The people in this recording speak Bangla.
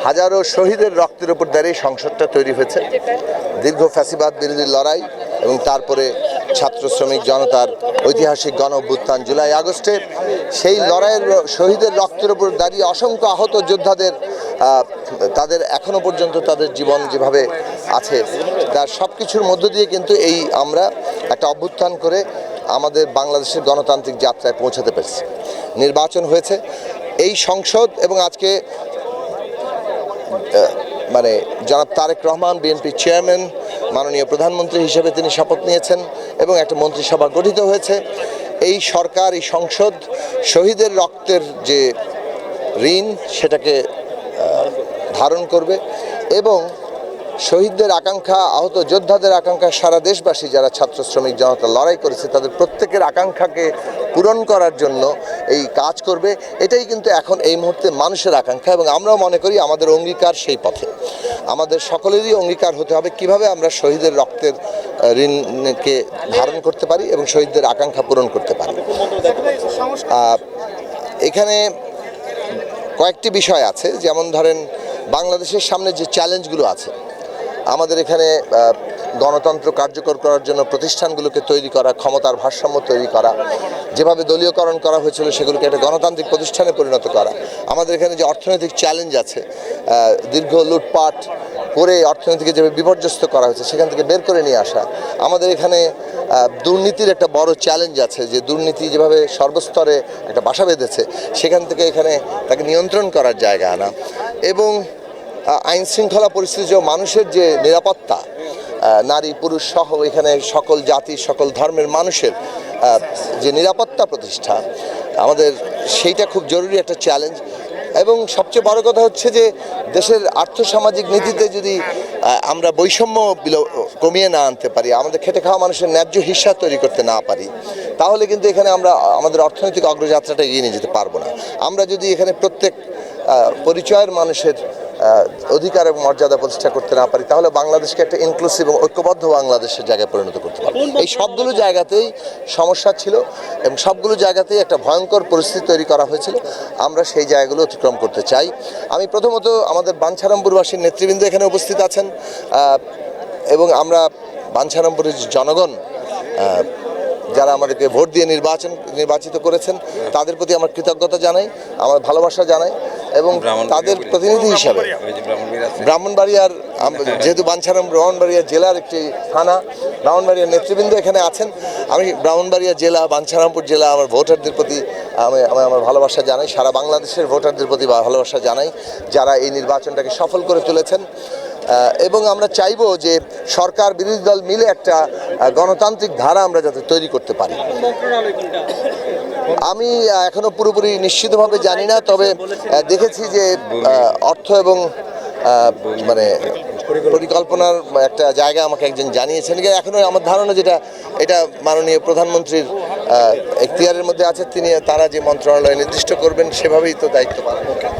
হাজারো শহীদের রক্তের উপর দাঁড়িয়ে সংসদটা তৈরি হয়েছে। দীর্ঘ ফ্যাসিবাদ বিরোধী লড়াই এবং তারপরে ছাত্র শ্রমিক জনতার ঐতিহাসিক গণ অভ্যুত্থান জুলাই আগস্টে সেই লড়াইয়ের শহীদের রক্তের উপর দাঁড়িয়ে অসংখ্য আহত যোদ্ধাদের তাদের এখনো পর্যন্ত তাদের জীবন যেভাবে আছে তার সব কিছুর মধ্য দিয়ে কিন্তু এই আমরা একটা অভ্যুত্থান করে আমাদের বাংলাদেশের গণতান্ত্রিক যাত্রায় পৌঁছাতে পেরেছি। নির্বাচন হয়েছে, এই সংসদ এবং আজকে জনাব তারেক রহমান বিএনপি চেয়ারম্যান মাননীয় প্রধানমন্ত্রী হিসেবে তিনি শপথ নিয়েছেন এবং একটা মন্ত্রিসভা গঠিত হয়েছে। এই সরকার, এই সংসদ শহীদের রক্তের যে ঋণ সেটাকে ধারণ করবে এবং শহীদদের আকাঙ্ক্ষা, আহত যোদ্ধাদের আকাঙ্ক্ষা, সারা দেশবাসী যারা ছাত্র শ্রমিক জনতা লড়াই করেছে তাদের প্রত্যেকের আকাঙ্ক্ষাকে পূরণ করার জন্য এই কাজ করবে। এটাই কিন্তু এখন এই মুহূর্তে মানুষের আকাঙ্ক্ষা এবং আমরাও মনে করি আমাদের অঙ্গীকার সেই পথে। আমাদের সকলেরই অঙ্গীকার হতে হবে কিভাবে আমরা শহীদের রক্তের ঋণকে ধারণ করতে পারি এবং শহীদদের আকাঙ্ক্ষা পূরণ করতে পারি। এখানে কয়েকটি বিষয় আছে, যেমন ধরেন বাংলাদেশের সামনে যে চ্যালেঞ্জগুলো আছে, আমাদের এখানে গণতন্ত্র কার্যকর করার জন্য প্রতিষ্ঠানগুলোকে তৈরি করা, ক্ষমতার ভারসাম্য তৈরি করা, যেভাবে দলীয়করণ করা হয়েছিল সেগুলোকে একটা গণতান্ত্রিক প্রতিষ্ঠানে পরিণত করা। আমাদের এখানে যে অর্থনৈতিক চ্যালেঞ্জ আছে, দীর্ঘ লুটপাট করে অর্থনীতিকে যেভাবে বিপর্যস্ত করা হয়েছে সেখান থেকে বের করে নিয়ে আসা। আমাদের এখানে দুর্নীতির একটা বড় চ্যালেঞ্জ আছে, যে দুর্নীতি যেভাবে সর্বস্তরে একটা বাসা বেঁধেছে সেখান থেকে এখানে তাকে নিয়ন্ত্রণ করার জায়গা আনা এবং আইন শৃঙ্খলা পরিস্থিতি, মানুষের যে নিরাপত্তা, নারী পুরুষ সহ এখানে সকল জাতি সকল ধর্মের মানুষের যে নিরাপত্তা প্রতিষ্ঠা, আমাদের সেইটা খুব জরুরি একটা চ্যালেঞ্জ। এবং সবচেয়ে বড় কথা হচ্ছে যে দেশের আর্থসামাজিক নীতিতে যদি আমরা বৈষম্য কমিয়ে না আনতে পারি, আমাদের খেটে খাওয়া মানুষের ন্যায্য হিস্সা তৈরি করতে না পারি, তাহলে কিন্তু এখানে আমরা আমাদের অর্থনৈতিক অগ্রযাত্রাটা এগিয়ে নিয়ে যেতে পারবো না। আমরা যদি এখানে প্রত্যেক পরিচয়ের মানুষের অধিকার এবং মর্যাদা প্রতিষ্ঠা করতে না পারি, তাহলে বাংলাদেশকে একটা ইনক্লুসিভ এবং ঐক্যবদ্ধ বাংলাদেশের জায়গায় পরিণত করতে পারবো। এই সবগুলো জায়গাতেই সমস্যা ছিল এবং সবগুলো জায়গাতেই একটা ভয়ঙ্কর পরিস্থিতি তৈরি করা হয়েছিল। আমরা সেই জায়গাগুলো অতিক্রম করতে চাই। আমি প্রথমত আমাদের বাঞ্ছারামপুরবাসীর নেতৃবৃন্দ এখানে উপস্থিত আছেন এবং আমরা বাঞ্ছারামপুরের জনগণ যারা আমাদেরকে ভোট দিয়ে নির্বাচিত করেছেন তাদের প্রতি আমার কৃতজ্ঞতা জানাই, আমার ভালোবাসা জানাই এবং তাদের প্রতিনিধি হিসাবে ব্রাহ্মণবাড়িয়ার, যেহেতু ব্রাহ্মণবাড়িয়া জেলার একটি থানা, ব্রাহ্মণবাড়িয়ার নেতৃবৃন্দ এখানে আছেন, আমি ব্রাহ্মণবাড়িয়া জেলা, বাঞ্ছারামপুর জেলা আমার ভোটারদের প্রতি আমি আমার ভালোবাসা জানাই, সারা বাংলাদেশের ভোটারদের প্রতি ভালোবাসা জানাই যারা এই নির্বাচনটাকে সফল করে তুলেছেন। এবং আমরা চাইব যে সরকার বিরোধী দল মিলে একটা গণতান্ত্রিক ধারা আমরা যাতে তৈরি করতে পারি। আমি এখনো পুরোপুরি নিশ্চিতভাবে জানি না, তবে দেখেছি যে অর্থ এবং পরিকল্পনার একটা জায়গা আমাকে একজন জানিয়েছেন। এখনো আমার ধারণা যেটা এটা মাননীয় প্রধানমন্ত্রীর এখতিয়ারের মধ্যে আছে, তারা যে মন্ত্রণালয় নির্দিষ্ট করবেন সেভাবেই তো দায়িত্ব পালন করবেন।